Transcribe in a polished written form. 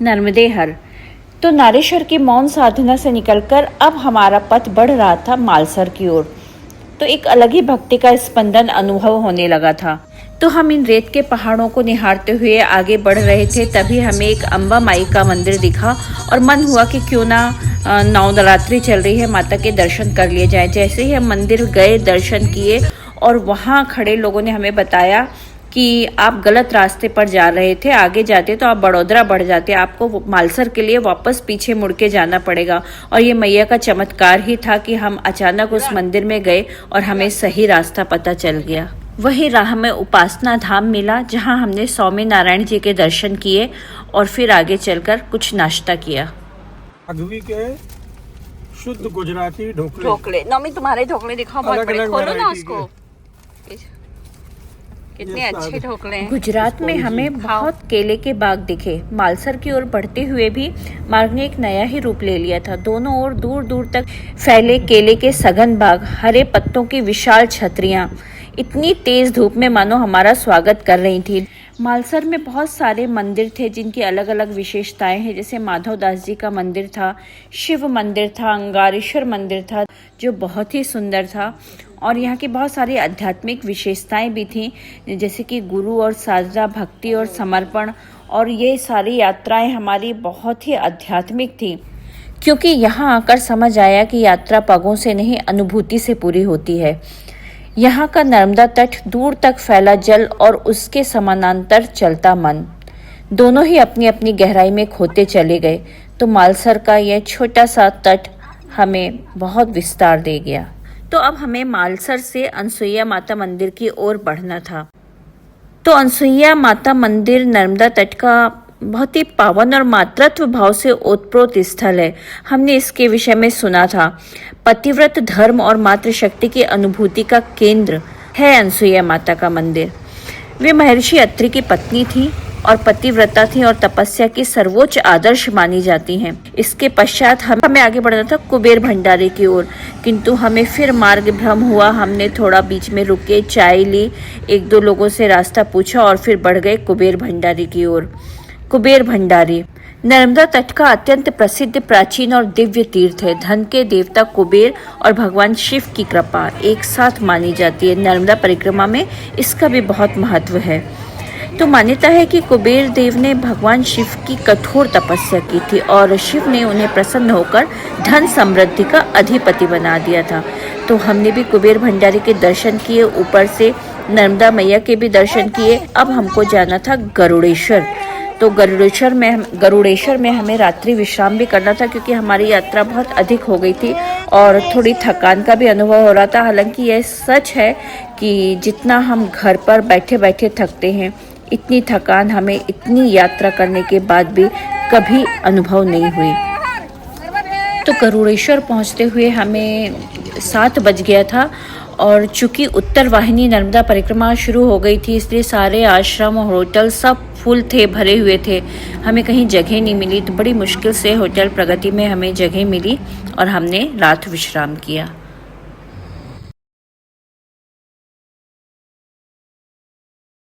नर्मदे हर। तो नारेश्वर की मौन साधना से निकलकर अब हमारा पथ बढ़ रहा था मालसर की ओर। तो एक अलग ही भक्ति का स्पंदन अनुभव होने लगा था। तो हम इन रेत के पहाड़ों को निहारते हुए आगे बढ़ रहे थे, तभी हमें एक अम्बा माई का मंदिर दिखा और मन हुआ कि क्यों ना नवरात्रि चल रही है, माता के दर्शन कर लिए जाए। जैसे ही हम मंदिर गए, दर्शन किए और वहाँ खड़े लोगों ने हमें बताया कि आप गलत रास्ते पर जा रहे थे, आगे जाते तो आप बड़ौदरा बढ़ जाते, आपको मालसर के लिए वापस पीछे मुड़ के जाना पड़ेगा। और ये मैया का चमत्कार ही था कि हम अचानक उस मंदिर में गए और हमें सही रास्ता पता चल गया। वही राह में उपासना धाम मिला, जहां हमने स्वामी नारायण जी के दर्शन किए और फिर आगे चलकर कुछ नाश्ता किया। अगवी के शुद्ध गुजराती ढोकले। नौमी तुम्हारे ढोकले दिखाओ, बहुत बड़े, खोलो ना उसको। कितने अच्छे ढोकले हैं। गुजरात में हमें बहुत केले के बाग दिखे। मालसर की ओर बढ़ते हुए भी मार्ग ने एक नया ही रूप ले लिया था। दोनों ओर दूर दूर तक फैले केले के सघन बाग, हरे पत्तों की विशाल छतरियां इतनी तेज धूप में मानो हमारा स्वागत कर रही थी। मालसर में बहुत सारे मंदिर थे जिनकी अलग अलग विशेषताएं हैं। जैसे माधव दास जी का मंदिर था, शिव मंदिर था, अंगारेश्वर मंदिर था जो बहुत ही सुंदर था। और यहाँ की बहुत सारी आध्यात्मिक विशेषताएं भी थीं, जैसे कि गुरु और साधना, भक्ति और समर्पण। और ये सारी यात्राएं हमारी बहुत ही आध्यात्मिक थी, क्योंकि यहाँ आकर समझ आया कि यात्रा पगों से नहीं, अनुभूति से पूरी होती है। यहाँ का नर्मदा तट, दूर तक फैला जल और उसके समानांतर चलता मन, दोनों ही अपनी अपनी गहराई में खोते चले गए। तो मालसर का यह छोटा सा तट हमें बहुत विस्तार दे गया। तो अब हमें मालसर से अनसुईया माता मंदिर की ओर बढ़ना था। तो अनसुईया माता मंदिर नर्मदा तट का बहुत ही पावन और मातृत्व भाव से ओतप्रोत स्थल है। हमने इसके विषय में सुना था। पतिव्रत धर्म और मातृशक्ति की अनुभूति का केंद्र है अनसुईया माता का मंदिर। वे महर्षि अत्रि की पत्नी थी और पतिव्रता थी और तपस्या की सर्वोच्च आदर्श मानी जाती हैं। इसके पश्चात हमें आगे बढ़ना था कुबेर भंडारी की ओर, किंतु हमें फिर मार्ग भ्रम हुआ। हमने थोड़ा बीच में रुके, चाय ली, एक दो लोगों से रास्ता पूछा और फिर बढ़ गए कुबेर भंडारी की ओर। कुबेर भंडारी नर्मदा तट का अत्यंत प्रसिद्ध, प्राचीन और दिव्य तीर्थ है। धन के देवता कुबेर और भगवान शिव की कृपा एक साथ मानी जाती है। नर्मदा परिक्रमा में इसका भी बहुत महत्व है। तो मान्यता है कि कुबेर देव ने भगवान शिव की कठोर तपस्या की थी और शिव ने उन्हें प्रसन्न होकर धन समृद्धि का अधिपति बना दिया था। तो हमने भी कुबेर भंडारी के दर्शन किए, ऊपर से नर्मदा मैया के भी दर्शन किए। अब हमको जाना था गरुड़ेश्वर। तो गरुड़ेश्वर में हमें रात्रि विश्राम भी करना था, क्योंकि हमारी यात्रा बहुत अधिक हो गई थी और थोड़ी थकान का भी अनुभव हो रहा था। हालांकि यह सच है कि जितना हम घर पर बैठे बैठे थकते हैं, इतनी थकान हमें इतनी यात्रा करने के बाद भी कभी अनुभव नहीं हुई। तो गरुड़ेश्वर पहुंचते हुए हमें 7 बज गया था और चूंकि उत्तर वाहिनी नर्मदा परिक्रमा शुरू हो गई थी, इसलिए सारे आश्रम और होटल सब फुल थे, भरे हुए थे। हमें कहीं जगह नहीं मिली, तो बड़ी मुश्किल से होटल प्रगति में हमें जगह मिली और हमने रात विश्राम किया।